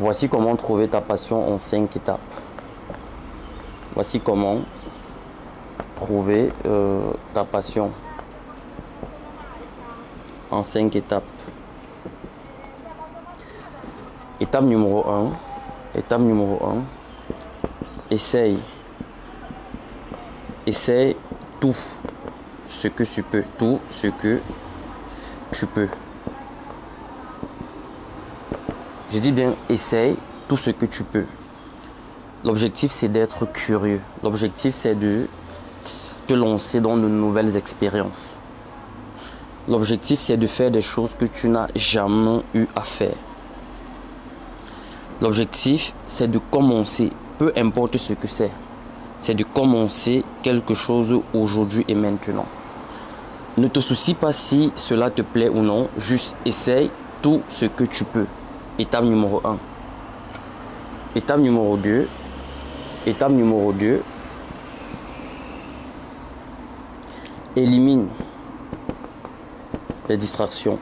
Voici comment trouver ta passion en 5 étapes. Voici comment trouver ta passion en 5 étapes. Étape numéro 1. Étape numéro 1. Essaye. Essaye tout ce que tu peux. Tout ce que tu peux. Je dis bien, essaye tout ce que tu peux. L'objectif, c'est d'être curieux. L'objectif, c'est de te lancer dans de nouvelles expériences. L'objectif, c'est de faire des choses que tu n'as jamais eu à faire. L'objectif, c'est de commencer, peu importe ce que c'est. C'est de commencer quelque chose aujourd'hui et maintenant. Ne te soucie pas si cela te plaît ou non. Juste essaye tout ce que tu peux. Étape numéro 1. Étape numéro 2. Étape numéro 2. Élimine les distractions.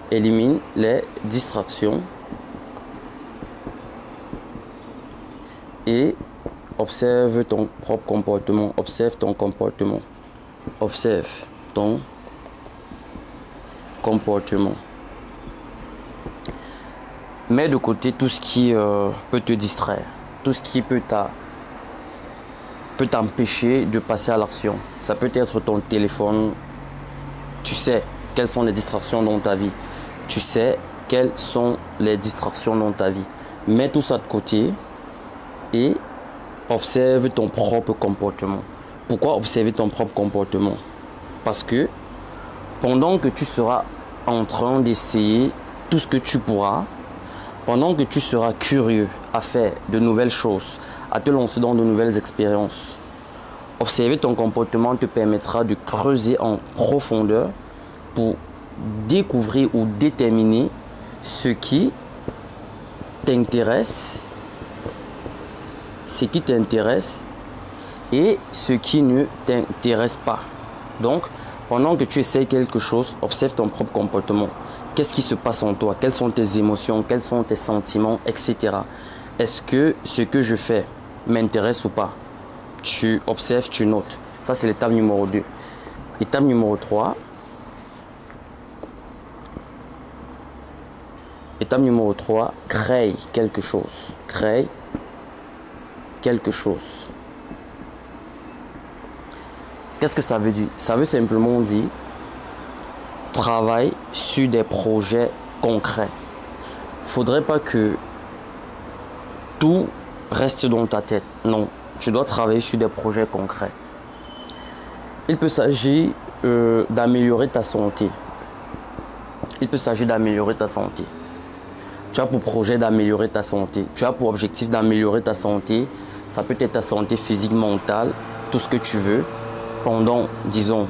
Élimine les distractions. Et observe ton propre comportement. Observe ton comportement. Observe ton comportement. Mets de côté tout ce qui peut te distraire. Tout ce qui peut t'empêcher de passer à l'action. Ça peut être ton téléphone. Tu sais quelles sont les distractions dans ta vie. Tu sais quelles sont les distractions dans ta vie. Mets tout ça de côté et observe ton propre comportement. Pourquoi observer ton propre comportement? Parce que pendant que tu seras en train d'essayer tout ce que tu pourras, pendant que tu seras curieux à faire de nouvelles choses, à te lancer dans de nouvelles expériences, observer ton comportement te permettra de creuser en profondeur pour découvrir ou déterminer ce qui t'intéresse, et ce qui ne t'intéresse pas. Donc, pendant que tu essayes quelque chose, observe ton propre comportement. Qu'est-ce qui se passe en toi? Quelles sont tes émotions? Quels sont tes sentiments, etc. Est-ce que ce que je fais m'intéresse ou pas? Tu observes, tu notes. Ça, c'est l'étape numéro 2. Étape numéro 3. Étape numéro 3. Crée quelque chose. Crée quelque chose. Qu'est-ce que ça veut dire? Ça veut simplement dire travaille sur des projets concrets. Il ne faudrait pas que tout reste dans ta tête. Non, tu dois travailler sur des projets concrets. Il peut s'agir d'améliorer ta santé. Il peut s'agir d'améliorer ta santé. Tu as pour projet d'améliorer ta santé. Tu as pour objectif d'améliorer ta santé. Ça peut être ta santé physique, mentale, tout ce que tu veux, pendant, disons,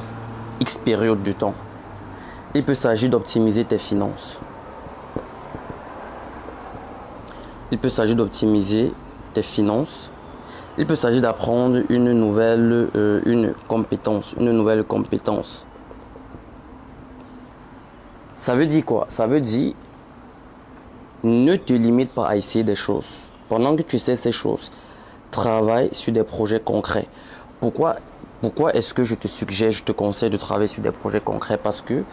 X période de temps. Il peut s'agir d'optimiser tes finances. Il peut s'agir d'optimiser tes finances. Il peut s'agir d'apprendre une nouvelle compétence. Ça veut dire quoi? Ça veut dire ne te limite pas à essayer des choses. Pendant que tu sais ces choses, travaille sur des projets concrets. Pourquoi est-ce que je te suggère, je te conseille de travailler sur des projets concrets? Parce que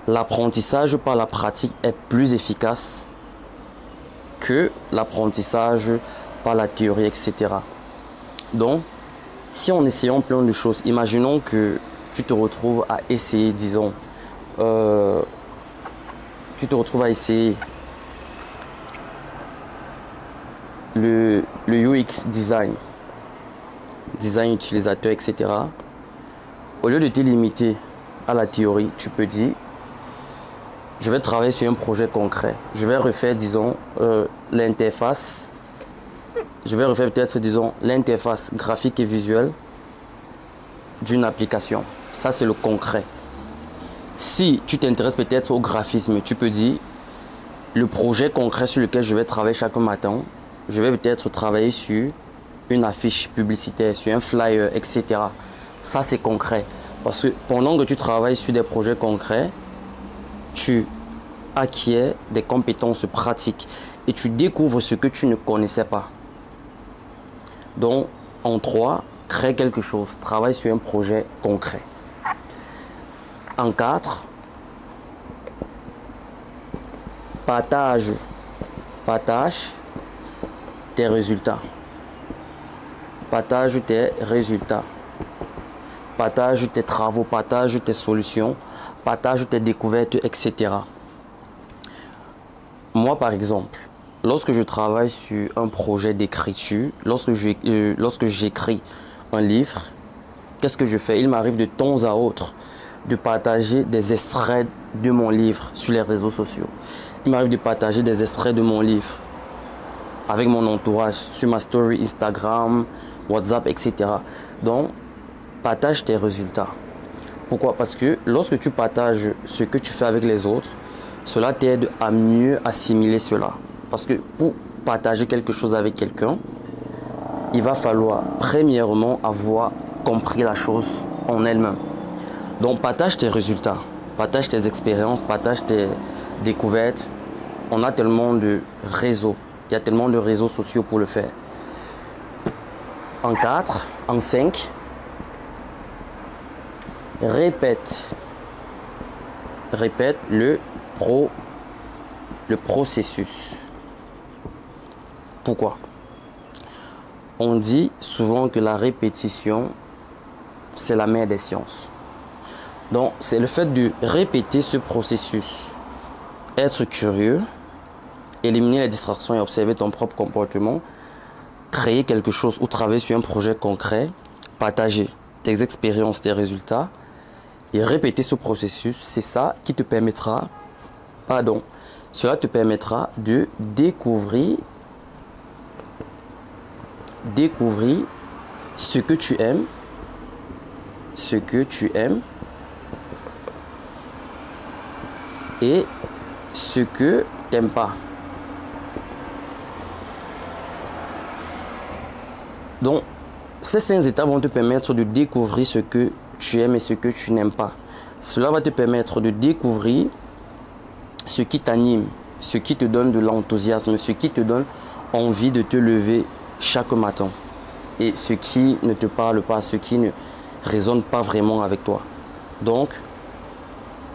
l'apprentissage par la pratique est plus efficace que l'apprentissage par la théorie, etc. Donc, si en essayant plein de choses, imaginons que tu te retrouves à essayer, disons, tu te retrouves à essayer le UX design utilisateur, etc. Au lieu de te limiter à la théorie, tu peux dire, je vais travailler sur un projet concret. Je vais refaire, disons, l'interface. Je vais refaire peut-être, disons, l'interface graphique et visuelle d'une application. Ça, c'est le concret. Si tu t'intéresses peut-être au graphisme, tu peux dire, le projet concret sur lequel je vais travailler chaque matin, je vais peut-être travailler sur une affiche publicitaire, sur un flyer, etc. Ça, c'est concret. Parce que pendant que tu travailles sur des projets concrets, tu acquiers des compétences pratiques. et tu découvres ce que tu ne connaissais pas. Donc, en 3, crée quelque chose, travaille sur un projet concret. En 4, partage tes résultats. Partage tes résultats. Partage tes travaux, partage tes solutions, partage tes découvertes, etc. Moi, par exemple, lorsque je travaille sur un projet d'écriture, lorsque j'écris un livre, qu'est-ce que je fais? Il m'arrive de temps à autre de partager des extraits de mon livre sur les réseaux sociaux. Il m'arrive de partager des extraits de mon livre avec mon entourage sur ma story Instagram, WhatsApp, etc. Donc, partage tes résultats. Pourquoi? Parce que lorsque tu partages ce que tu fais avec les autres, cela t'aide à mieux assimiler cela. Parce que pour partager quelque chose avec quelqu'un, il va falloir premièrement avoir compris la chose en elle-même. Donc partage tes résultats, partage tes expériences, partage tes découvertes. On a tellement de réseaux, il y a tellement de réseaux sociaux pour le faire. En 4, en 5, répète le processus. Pourquoi? On dit souvent que la répétition, c'est la mère des sciences. Donc, c'est le fait de répéter ce processus. Être curieux, éliminer les distractions et observer ton propre comportement, créer quelque chose ou travailler sur un projet concret, partager tes expériences, tes résultats et répéter ce processus, c'est ça qui te permettra, cela te permettra de découvrir ce que tu aimes, et ce que tu n'aimes pas. Donc, ces 5 étapes vont te permettre de découvrir ce que tu aimes et ce que tu n'aimes pas. Cela va te permettre de découvrir ce qui t'anime, ce qui te donne de l'enthousiasme, ce qui te donne envie de te lever chaque matin. Et ce qui ne te parle pas, ce qui ne résonne pas vraiment avec toi. Donc,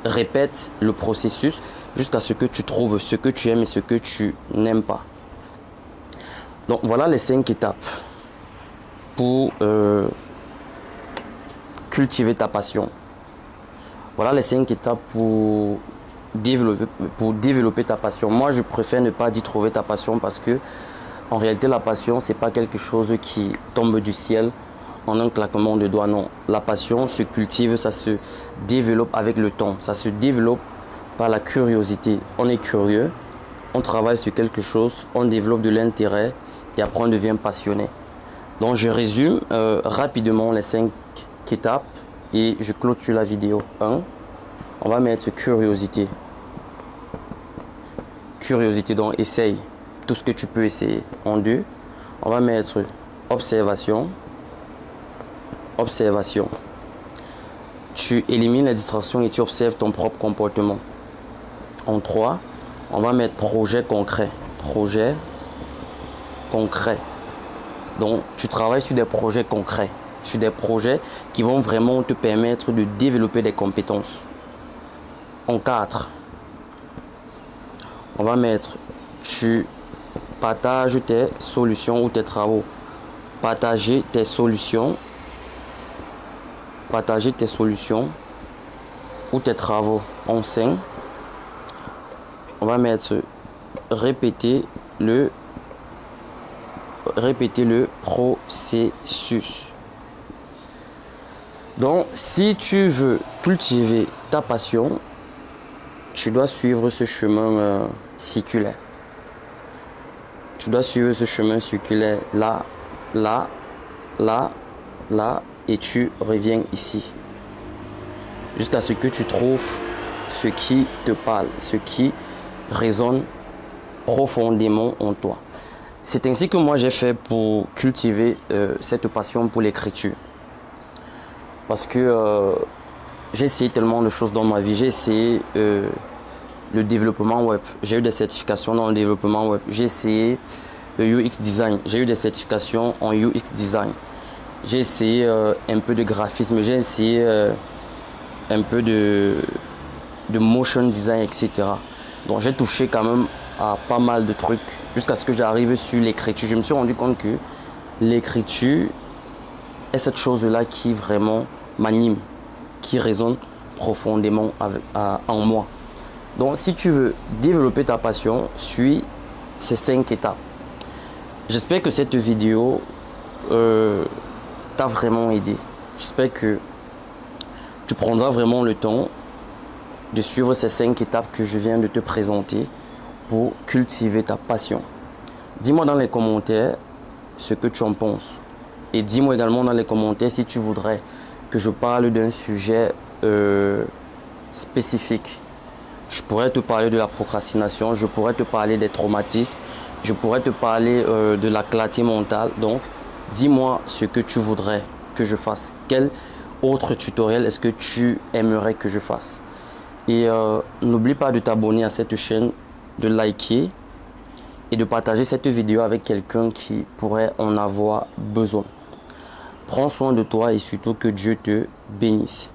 répète le processus jusqu'à ce que tu trouves ce que tu aimes et ce que tu n'aimes pas. Donc, voilà les 5 étapes pour cultiver ta passion. Voilà les 5 étapes pour développer ta passion. Moi, je préfère ne pas dire trouver ta passion parce que en réalité, la passion, ce n'est pas quelque chose qui tombe du ciel en un claquement de doigts. Non, la passion se cultive, ça se développe avec le temps. Ça se développe par la curiosité. On est curieux, on travaille sur quelque chose, on développe de l'intérêt et après on devient passionné. Donc je résume rapidement les 5 étapes et je clôture la vidéo. 1, on va mettre curiosité. Curiosité, donc essaye tout ce que tu peux essayer. En 2, on va mettre observation. Observation. Tu élimines les distractions et tu observes ton propre comportement. En 3, on va mettre projet concret. Projet concret. Donc, tu travailles sur des projets concrets, sur des projets qui vont vraiment te permettre de développer des compétences. En 4, on va mettre tu partages tes solutions ou tes travaux. Partager tes solutions. Partager tes solutions ou tes travaux. En 5, on va mettre répéter le processus. Donc, si tu veux cultiver ta passion, tu dois suivre ce chemin circulaire. Tu dois suivre ce chemin circulaire là, là, là, là, et tu reviens ici. Jusqu'à ce que tu trouves ce qui te parle, ce qui résonne profondément en toi. C'est ainsi que moi j'ai fait pour cultiver cette passion pour l'écriture. Parce que j'ai essayé tellement de choses dans ma vie. J'ai essayé le développement web. J'ai eu des certifications dans le développement web. J'ai essayé le UX design. J'ai eu des certifications en UX design. J'ai essayé un peu de graphisme. J'ai essayé un peu de motion design, etc. Donc j'ai touché quand même à pas mal de trucs jusqu'à ce que j'arrive sur l'écriture. Je me suis rendu compte que l'écriture est cette chose-là qui vraiment m'anime, qui résonne profondément en moi. Donc si tu veux développer ta passion, suis ces 5 étapes. J'espère que cette vidéo t'a vraiment aidé. J'espère que tu prendras vraiment le temps de suivre ces 5 étapes que je viens de te présenter pour cultiver ta passion. Dis-moi dans les commentaires ce que tu en penses. Et dis-moi également dans les commentaires si tu voudrais que je parle d'un sujet spécifique. Je pourrais te parler de la procrastination, je pourrais te parler des traumatismes, je pourrais te parler de la clarté mentale. Donc, dis-moi ce que tu voudrais que je fasse. Quel autre tutoriel est-ce que tu aimerais que je fasse? Et n'oublie pas de t'abonner à cette chaîne, de liker et de partager cette vidéo avec quelqu'un qui pourrait en avoir besoin. Prends soin de toi et surtout que Dieu te bénisse.